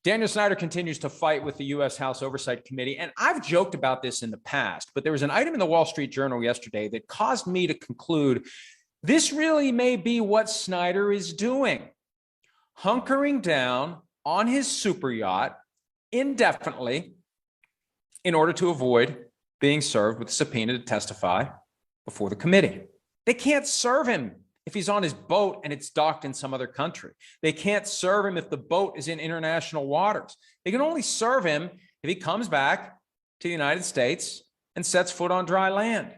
Daniel Snyder continues to fight with the U.S. House Oversight Committee. And I've joked about this in the past, but there was an item in the Wall Street Journal yesterday that caused me to conclude this really may be what Snyder is doing. Hunkering down on his super yacht indefinitely in order to avoid being served with a subpoena to testify before the committee. They can't serve him if he's on his boat and it's docked in some other country. They can't serve him if the boat is in international waters. They can only serve him if he comes back to the United States and sets foot on dry land.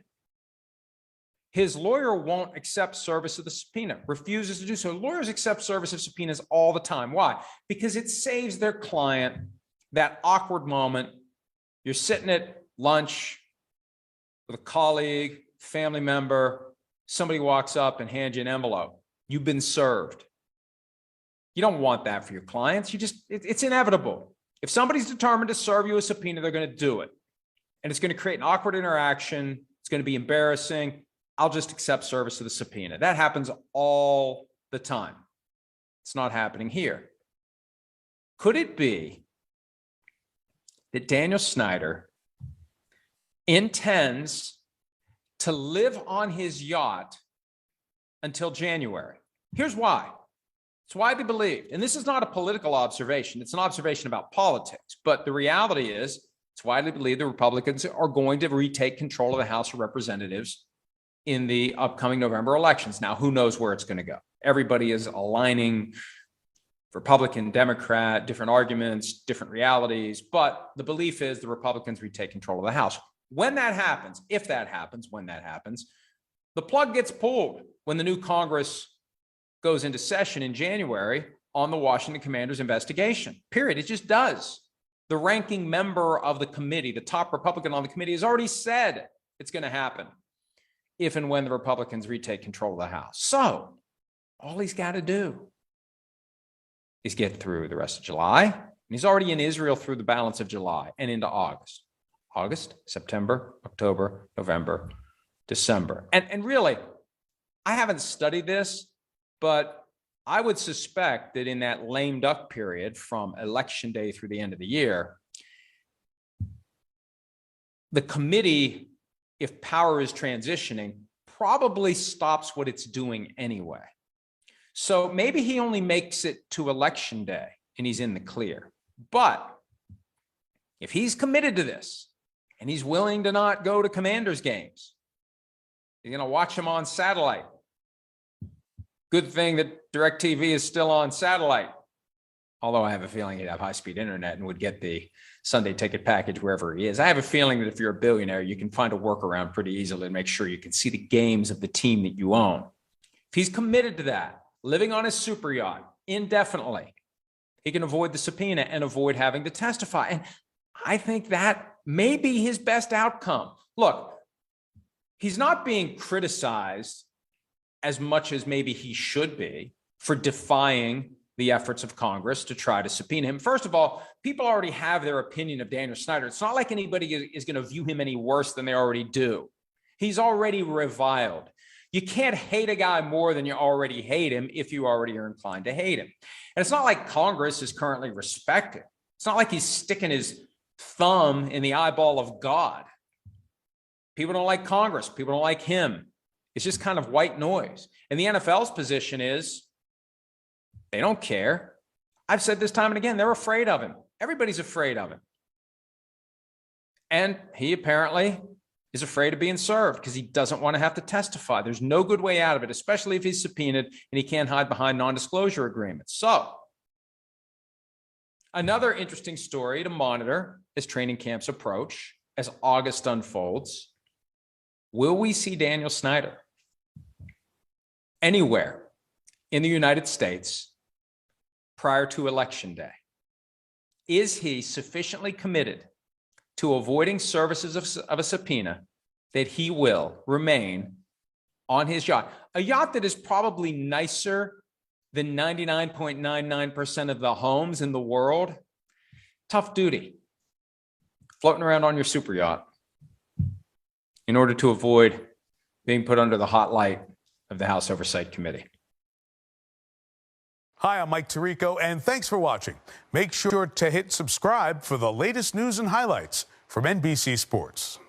His lawyer won't accept service of the subpoena, refuses to do so. Lawyers accept service of subpoenas all the time. Why? Because it saves their client that awkward moment. You're sitting at lunch with a colleague, family member, somebody walks up and hands you an envelope. You've been served. You don't want that for your clients. It's inevitable. If somebody's determined to serve you a subpoena, they're going to do it. And it's going to create an awkward interaction. It's going to be embarrassing. I'll just accept service of the subpoena. That happens all the time. It's not happening here. Could it be that Daniel Snyder intends to live on his yacht until January? Here's why. It's widely believed, and this is not a political observation. It's an observation about politics. But the reality is, it's widely believed the Republicans are going to retake control of the House of Representatives in the upcoming November elections. Now, who knows where it's going to go? Everybody is aligning Republican, Democrat, different arguments, different realities. But the belief is the Republicans retake control of the House. When that happens, if that happens, when that happens, the plug gets pulled when the new Congress goes into session in January on the Washington Commanders investigation. Period. It just does. The ranking member of the committee, the top Republican on the committee, has already said it's going to happen if and when the Republicans retake control of the House. So all he's got to do is get through the rest of July. And he's already in Israel through the balance of July and into August. August, September, October, November, December. And really, I haven't studied this, but I would suspect that in that lame duck period from election day through the end of the year, the committee, if power is transitioning, probably stops what it's doing anyway. So maybe he only makes it to election day and he's in the clear. But if he's committed to this, and he's willing to not go to Commanders games, you're going to watch him on satellite. Good thing that DirecTV is still on satellite. Although I have a feeling he'd have high-speed internet and would get the Sunday ticket package wherever he is. I have a feeling that if you're a billionaire, you can find a workaround pretty easily to make sure you can see the games of the team that you own. If he's committed to that, living on his super yacht indefinitely, he can avoid the subpoena and avoid having to testify. And I think that may be his best outcome. Look, he's not being criticized as much as maybe he should be for defying the efforts of Congress to try to subpoena him. First of all, people already have their opinion of Daniel Snyder. It's not like anybody is going to view him any worse than they already do. He's already reviled. You can't hate a guy more than you already hate him if you already are inclined to hate him. And it's not like Congress is currently respected. It's not like he's sticking his thumb in the eyeball of God. People don't like Congress. People don't like him. It's just kind of white noise. And the NFL's position is they don't care. I've said this time and again, they're afraid of him. Everybody's afraid of him. And he apparently is afraid of being served because he doesn't want to have to testify. There's no good way out of it, especially if he's subpoenaed and he can't hide behind non-disclosure agreements. So another interesting story to monitor as training camps approach, as August unfolds. Will we see Daniel Snyder anywhere in the United States prior to Election Day? Is he sufficiently committed to avoiding services of a subpoena that he will remain on his yacht? A yacht that is probably nicer than 99.99% of the homes in the world. Tough duty. Floating around on your super yacht in order to avoid being put under the hot light of the House Oversight Committee. Hi, I'm Mike Tirico, and thanks for watching. Make sure to hit subscribe for the latest news and highlights from NBC Sports.